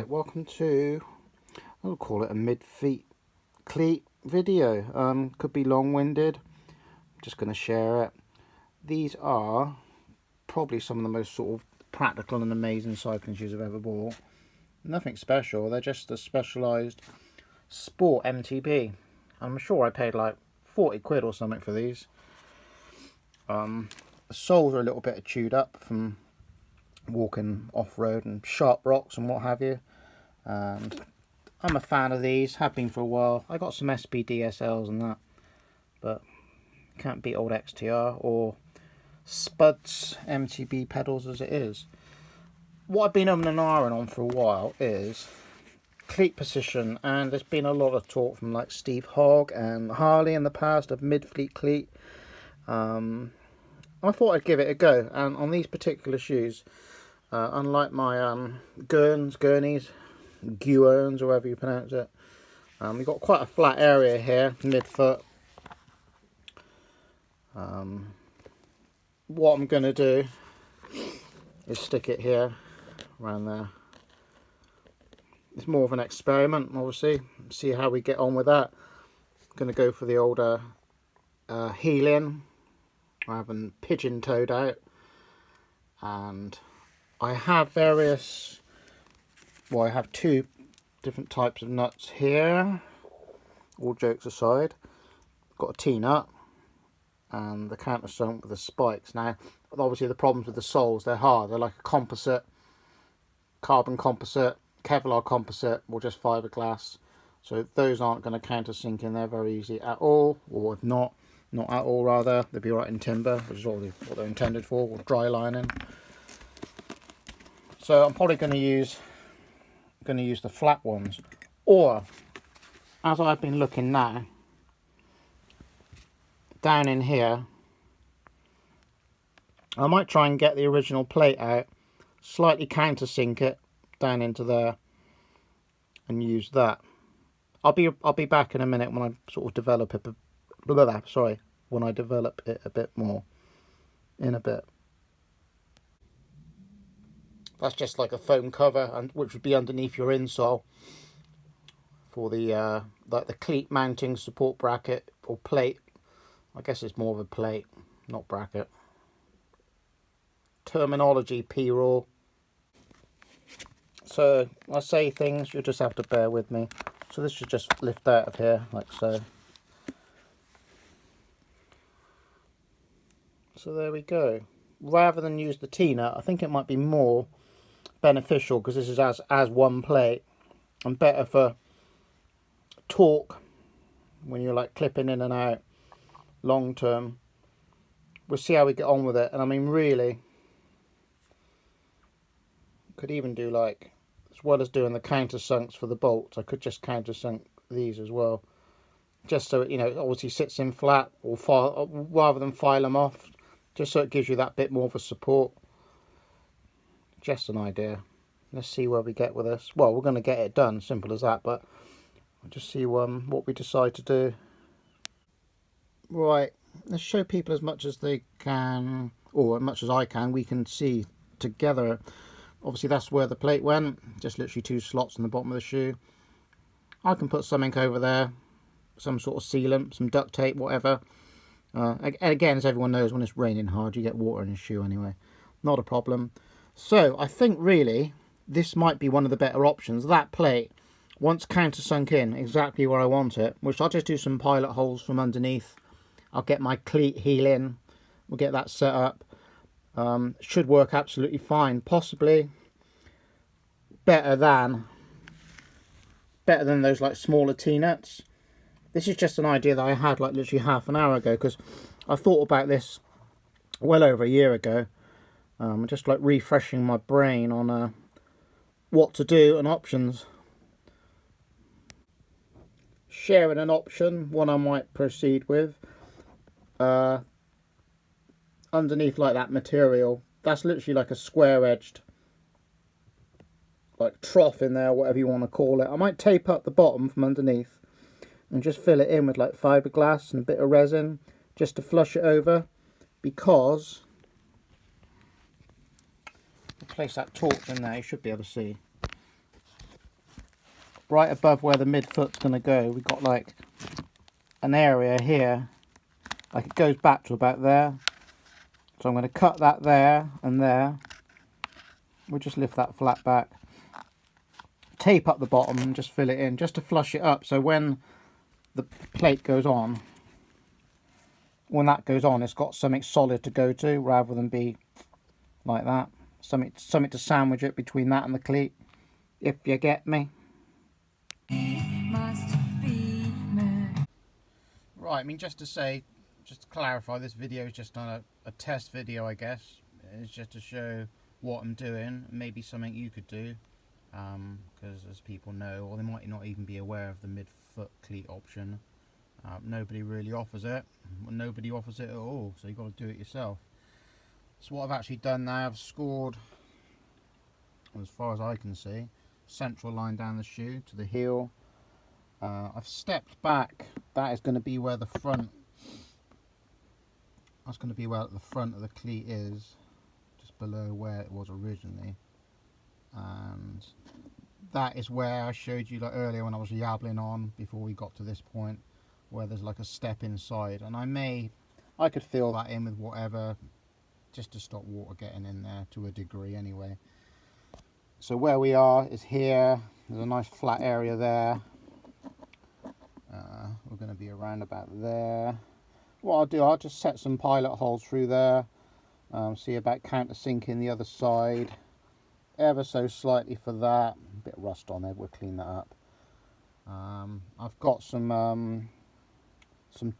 Right, welcome to, I'll call it a mid-feet cleat video. Could be long-winded. I'm just going to share it. These are probably some of the most sort of practical and amazing cycling shoes I've ever bought. Nothing special, they're just a specialised sport MTB. I'm sure I paid like 40 quid or something for these. The soles are a little bit chewed up from walking off-road and sharp rocks and what have you, and I'm a fan of these, have been for a while. I got some SP DSLs and that, but can't beat old XTR or Spuds MTB pedals as it is. What I've been umming and ahhing on for a while is cleat position, and there's been a lot of talk from like Steve Hogg and Harley in the past of mid-fleet cleat. I thought I'd give it a go, and on these particular shoes, unlike my gurneys, guones, or however you pronounce it, we've got quite a flat area here, mid-foot. What I'm going to do is stick it here, around there. It's more of an experiment, obviously, see how we get on with that. I'm going to go for the older heel-in. I haven't pigeon-toed out, and I have various, well, I have two different types of nuts here, all jokes aside. I've got a T-nut and the countersunk with the spikes. Now, obviously the problems with the soles, they're hard, they're like a composite, carbon composite, Kevlar composite, or just fiberglass, so those aren't going to countersink in there very easy at all, or if not at all rather, they'll be right in timber, which is what they're intended for, or dry lining. So I'm probably going to use the flat ones, or as I've been looking now, down in here, I might try and get the original plate out, slightly countersink it down into there, and use that. I'll be back in a minute when I sort of develop it. When I develop it a bit more, in a bit. That's just like a foam cover, and which would be underneath your insole for the like the cleat mounting support bracket or plate. I guess it's more of a plate, not bracket. Terminology P-raw. So I say things, you'll just have to bear with me. So this should just lift out of here like so. So there we go. Rather than use the T-nut, I think it might be more beneficial, because this is as one plate, and better for torque when you're like clipping in and out long term. We'll see how we get on with it. And I mean, really, could even do like, as well as doing the countersunks for the bolts, I could just countersunk these as well, just so it, you know, obviously sits in flat, or file, rather than file them off, just so it gives you that bit more of a support. Just an idea. Let's see where we get with this. Well, we're going to get it done, simple as that, but I'll just see what we decide to do. Right, let's show people as much as they can, or as much as I can, we can see together. Obviously that's where the plate went, just literally two slots in the bottom of the shoe. I can put something over there, some sort of sealant, some duct tape, whatever. And again, as everyone knows, when it's raining hard, you get water in your shoe anyway. Not a problem. So I think really this might be one of the better options. That plate, once countersunk in exactly where I want it, which I'll just do some pilot holes from underneath. I'll get my cleat heel in. We'll get that set up. Should work absolutely fine. Possibly better than those like smaller T-nuts. This is just an idea that I had like literally half an hour ago, because I thought about this well over a year ago. Just like refreshing my brain on what to do and options. Sharing an option, one I might proceed with. Underneath like that material, that's literally like a square edged like trough in there, whatever you want to call it. I might tape up the bottom from underneath and just fill it in with like fiberglass and a bit of resin just to flush it over, because I'll place that torch in there, you should be able to see. right above where the midfoot's going to go, we've got like an area here, like it goes back to about there. So I'm going to cut that there and there. We'll just lift that flat back, tape up the bottom and just fill it in, just to flush it up, so when the plate goes on, when that goes on, it's got something solid to go to, rather than be like that. Something to sandwich it between that and the cleat, if you get me. Right, I mean, just to clarify, this video is just on a test video, I guess. It's just to show what I'm doing, maybe something you could do, because as people know, or they might not even be aware of the mid-foot cleat option, nobody really offers it. Nobody offers it at all, so you've got to do it yourself. So what I've actually done now, I've scored, as far as I can see, central line down the shoe to the heel. I've stepped back. That is going to be where the front. That's going to be where the front of the cleat is, just below where it was originally. And that is where I showed you like earlier when I was yabbling on before we got to this point, where there's like a step inside, and I could fill that in with whatever, just to stop water getting in there to a degree anyway. So where we are is here. There's a nice flat area there. We're going to be around about there. What I'll do, I'll just set some pilot holes through there. See about countersinking the other side, ever so slightly for that. A bit of rust on there, we'll clean that up. I've got some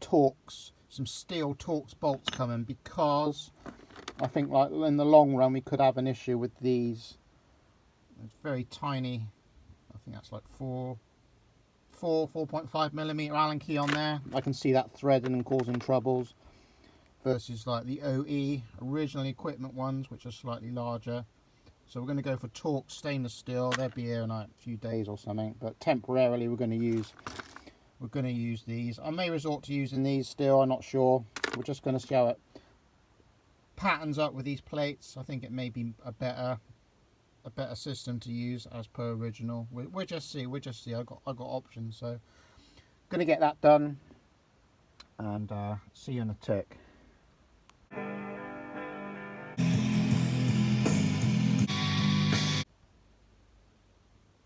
Torx, some steel Torx bolts coming, because I think like in the long run we could have an issue with these. It's very tiny. I think that's like 4.5mm Allen key on there. I can see that threading and causing troubles, versus like the OE original equipment ones, which are slightly larger. So we're going to go for Torx stainless steel. They'll be here in like a few days or something, but temporarily we're going to use these. I may resort to using these still, I'm not sure. We're just going to see how it patterns up with these plates. I think it may be a better system to use as per original. We'll just see. I got options, so gonna get that done, and see you in a tick.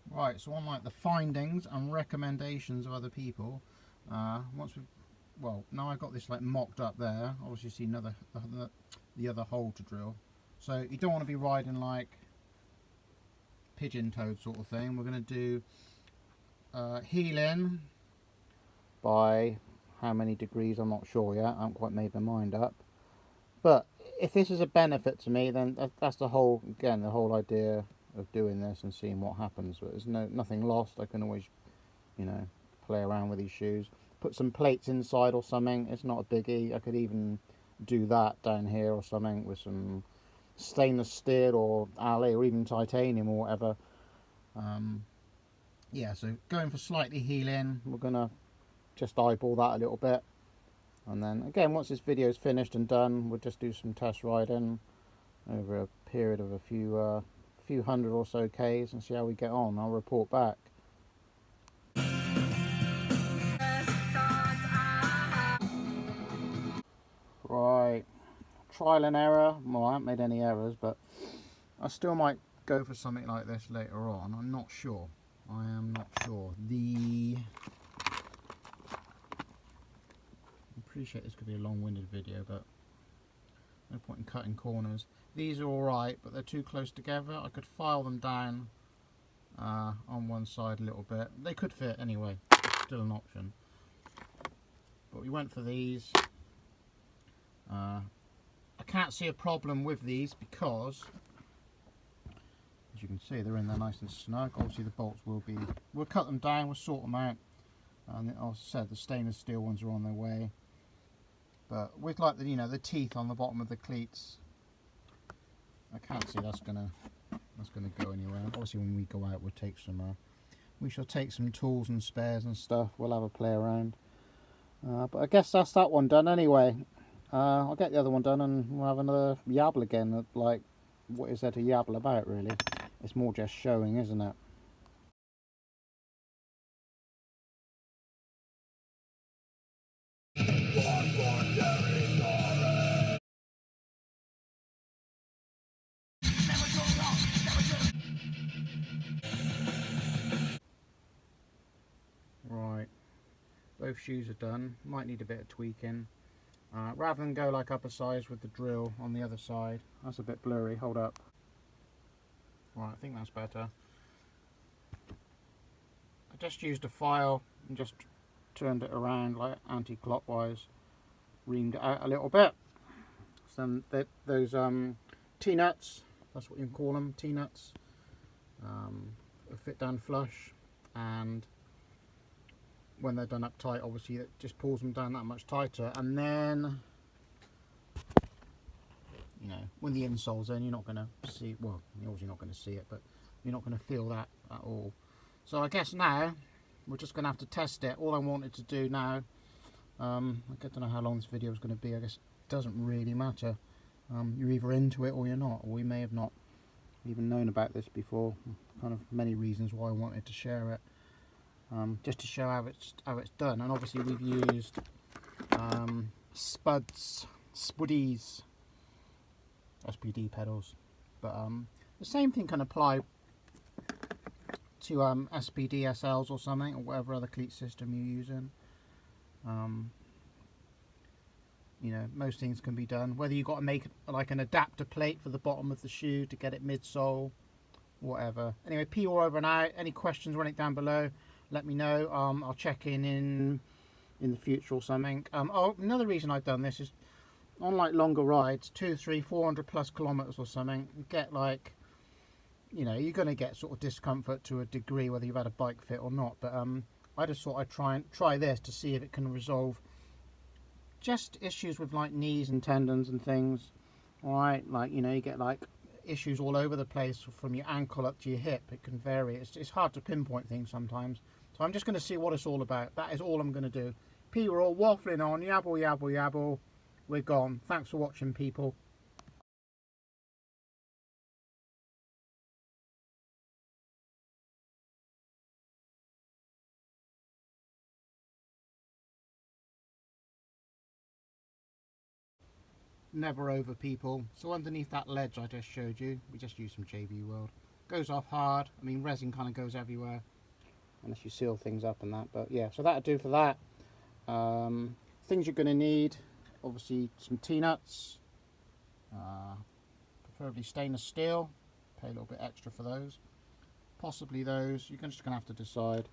Right, so on like the findings and recommendations of other people, now I've got this like mocked up there. Obviously see the other hole to drill, so you don't want to be riding like pigeon toed sort of thing. We're going to do heel in by how many degrees, I'm not sure yet. I haven't quite made my mind up. But if this is a benefit to me, then that's the whole idea of doing this and seeing what happens. But there's nothing lost. I can always, play around with these shoes. Put some plates inside or something. It's not a biggie. I could even do that down here or something with some stainless steel or alloy or even titanium or whatever. Yeah, so going for slightly heel in. We're gonna just eyeball that a little bit, and then again, once this video is finished and done, we'll just do some test riding over a period of a few hundred or so Ks and see how we get on. I'll report back. Right, trial and error. Well, I haven't made any errors, but I still might go for something like this later on. I'm not sure. I am not sure. I appreciate this could be a long-winded video, but no point in cutting corners. These are alright, but they're too close together. I could file them down on one side a little bit. They could fit anyway. It's still an option. But we went for these. I can't see a problem with these because, as you can see, they're in there nice and snug. Obviously the bolts we'll cut them down, we'll sort them out. And as I said, the stainless steel ones are on their way. But with like the teeth on the bottom of the cleats, I can't see that's gonna go anywhere. Obviously when we go out we shall take some tools and spares and stuff. We'll have a play around. But I guess that's that one done anyway. I'll get the other one done and we'll have another yabble again. Like, what is there to yabble about really? It's more just showing, isn't it? Both shoes are done. Might need a bit of tweaking. Rather than go like upper size with the drill on the other side. That's a bit blurry. Hold up. Right, I think that's better. I just used a file and just turned it around like anti-clockwise. Reamed it out a little bit. So those T-nuts, that's what you can call them, T-nuts, fit down flush, and when they're done up tight, obviously it just pulls them down that much tighter. And then, you know, when the insole's in, you're not going to see, well, you're obviously not going to see it, but you're not going to feel that at all. So I guess now we're just going to have to test it. All I wanted to do now, I don't know how long this video is going to be. I guess it doesn't really matter. You're either into it or you're not, or we may have not even known about this before. Kind of many reasons why I wanted to share it. Just to show how it's done. And obviously we've used spuddies, SPD pedals, but the same thing can apply to SPD SLs or something, or whatever other cleat system you're using. You know, most things can be done. Whether you've got to make like an adapter plate for the bottom of the shoe to get it midsole, whatever. Anyway, P all over and out. Any questions, run it down below. Let me know. I'll check in the future or something. Oh, another reason I've done this is on like longer rides, 200, 300, 400 plus kilometers or something, you get like, you know, you're going to get sort of discomfort to a degree whether you've had a bike fit or not. But I just thought I'd try this to see if it can resolve just issues with like knees and tendons and things. All right, like, you know, you get like issues all over the place from your ankle up to your hip. It can vary. It's hard to pinpoint things sometimes. So I'm just going to see what it's all about. That is all I'm going to do. People are all waffling on, yabble, yabble, yabble. We're gone. Thanks for watching, people. Never over, people. So underneath that ledge I just showed you, we just used some JB World. Goes off hard. I mean, resin kind of goes everywhere unless you seal things up and that. But yeah, so that'll do for that. Things you're going to need, obviously some T-nuts, preferably stainless steel. Pay a little bit extra for those. Possibly those. You're just going to have to decide.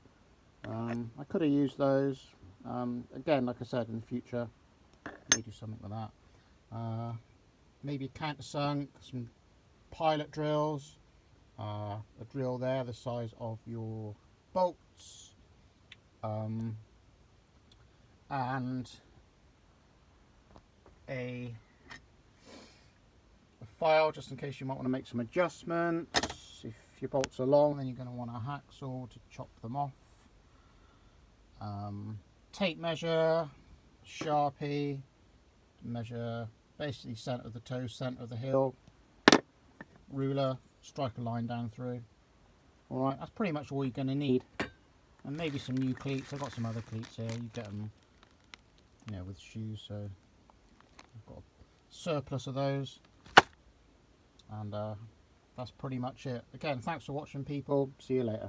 I could have used those. Again, like I said, in the future, may do something with that. Maybe a countersunk, some pilot drills, a drill there the size of your bolts, and a file just in case you might want to make some adjustments. If your bolts are long, then you're going to want a hacksaw to chop them off. Tape measure, Sharpie, measure basically centre of the toe, centre of the heel, ruler, strike a line down through. Alright, that's pretty much all you're going to need. And maybe some new cleats. I've got some other cleats here. You get them, you know, with shoes, so I've got a surplus of those. And that's pretty much it. Again, thanks for watching, people. See you later.